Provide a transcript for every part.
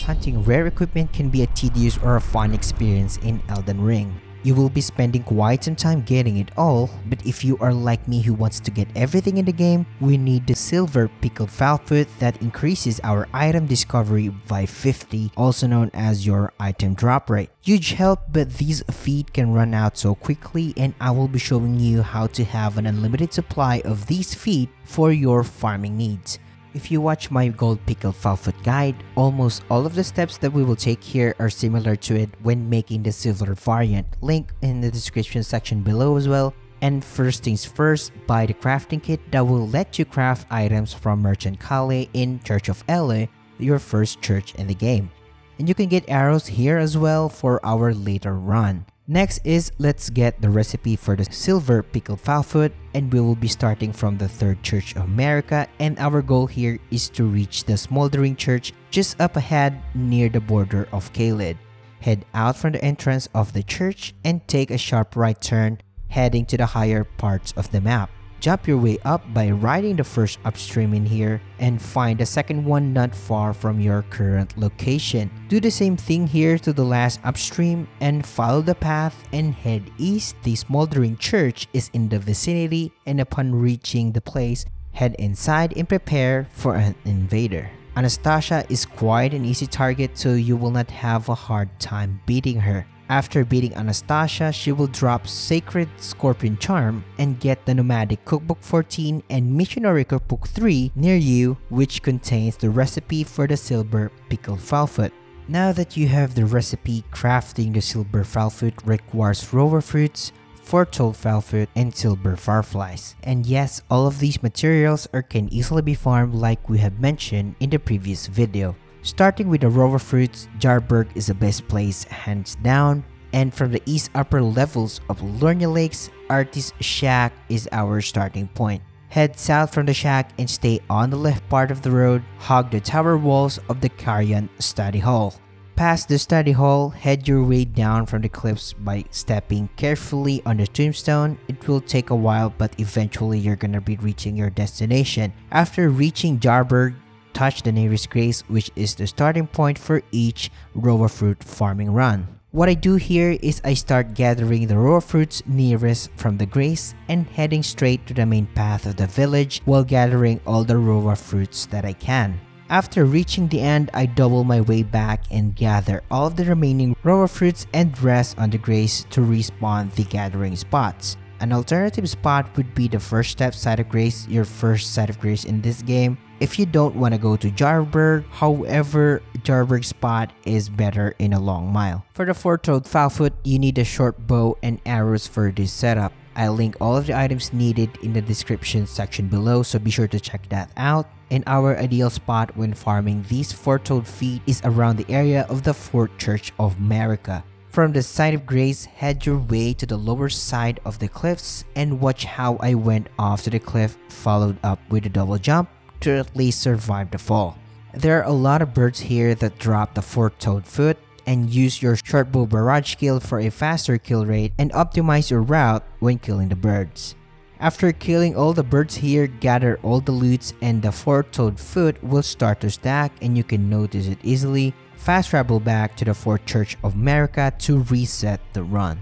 Hunting rare equipment can be a tedious or a fun experience in Elden Ring. You will be spending quite some time getting it all, but if you are like me who wants to get everything in the game, we need the Silver Pickled Fowl Foot that increases our item discovery by 50, also known as your item drop rate. Huge help, but these feet can run out so quickly, and I will be showing you how to have an unlimited supply of these feet for your farming needs. If you watch my Gold Pickled Fowl Foot guide, almost all of the steps that we will take here are similar to it when making the silver variant, link in the description section below as well. And first things first, buy the crafting kit that will let you craft items from Merchant Kale in Church of Ele, your first church in the game. And you can get arrows here as well for our later run. Next is let's get the recipe for the Silver Pickled Fowl Foot, and we will be starting from the Third Church of America, and our goal here is to reach the smoldering church just up ahead near the border of Caelid. Head out from the entrance of the church and take a sharp right turn heading to the higher parts of the map. Jump your way up by riding the first upstream in here and find the second one not far from your current location. Do the same thing here to the last upstream and follow the path and head east. The smoldering church is in the vicinity, and upon reaching the place, head inside and prepare for an invader. Anastasia is quite an easy target, so you will not have a hard time beating her. After beating Anastasia, she will drop Sacred Scorpion Charm and get the Nomadic Cookbook 14 and Missionary Cookbook 3 near you, which contains the recipe for the Silver Pickled Fowl Foot. Now that you have the recipe, crafting the Silver Fowl Foot requires Rowa fruits, foretold fowl foot, and silver fireflies. And yes, all of these materials can easily be farmed like we have mentioned in the previous video. Starting with the Rowa fruits, Jarburg is the best place hands down, and from the east upper levels of Lornia Lakes, Artist Shack is our starting point. Head south from the shack and stay on the left part of the road, hug the tower walls of the Carrion Study Hall. Past the study hall, head your way down from the cliffs by stepping carefully on the tombstone. It will take a while, but eventually you're gonna be reaching your destination. After reaching Jarburg, touch the nearest grace, which is the starting point for each Rowa fruit farming run. What I do here is I start gathering the Rowa fruits nearest from the grace and heading straight to the main path of the village while gathering all the Rowa fruits that I can. After reaching the end, I double my way back and gather all of the remaining Rowa fruits and rest on the grace to respawn the gathering spots. An alternative spot would be the first step side of grace, your first side of grace in this game, if you don't want to go to Jarburg. However, Jarburg spot is better in a long mile. For the foretold fowl foot, you need a short bow and arrows for this setup. I'll link all of the items needed in the description section below, so be sure to check that out. And our ideal spot when farming these foretold feet is around the area of the Fourth Church of America. From the side of grace, head your way to the lower side of the cliffs and watch how I went off to the cliff, followed up with a double jump to at least survive the fall. There are a lot of birds here that drop the foretold foot, and use your shortbow barrage skill for a faster kill rate and optimize your route when killing the birds. After killing all the birds here, gather all the loots and the foretold foot will start to stack, and you can notice it easily. Fast travel back to the Fourth Church of America to reset the run.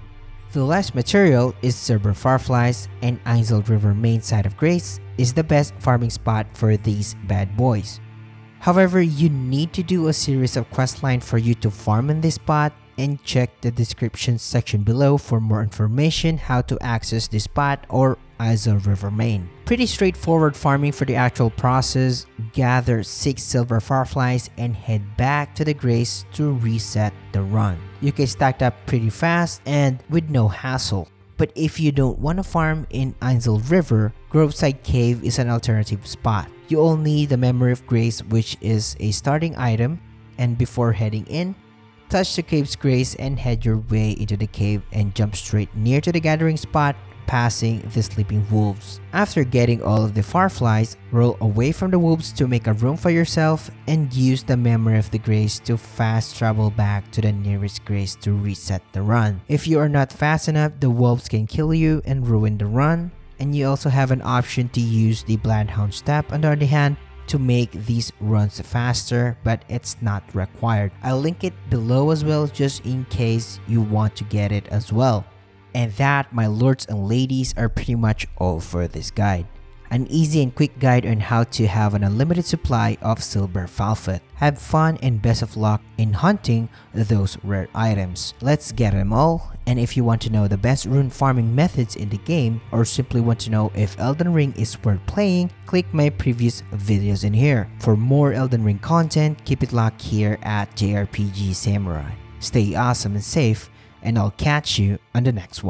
The last material is Silver Fireflies, and Ainsel River main side of grace is the best farming spot for these bad boys. However, you need to do a series of questline for you to farm in this spot, and check the description section below for more information how to access this spot or Ainsel River main. Pretty straightforward farming for the actual process. Gather 6 silver fireflies and head back to the grace to reset the run. You can stack up pretty fast and with no hassle. But if you don't want to farm in Ainsel River, Groveside Cave is an alternative spot. You all need the Memory of Grace, which is a starting item, and before heading in, touch the cave's grace and head your way into the cave and jump straight near to the gathering spot, passing the sleeping wolves. After getting all of the fireflies, roll away from the wolves to make a room for yourself and use the Memory of the Grace to fast travel back to the nearest grace to reset the run. If you are not fast enough, the wolves can kill you and ruin the run. And you also have an option to use the Bloodhound Step on the other hand, to make these runs faster, but it's not required. I'll link it below as well just in case you want to get it as well. And that, my lords and ladies, are pretty much all for this guide. An easy and quick guide on how to have an unlimited supply of Silver Fowl Foot. Have fun and best of luck in hunting those rare items. Let's get them all. And if you want to know the best rune farming methods in the game, or simply want to know if Elden Ring is worth playing, click my previous videos in here. For more Elden Ring content, keep it locked here at JRPG Samurai. Stay awesome and safe, and I'll catch you on the next one.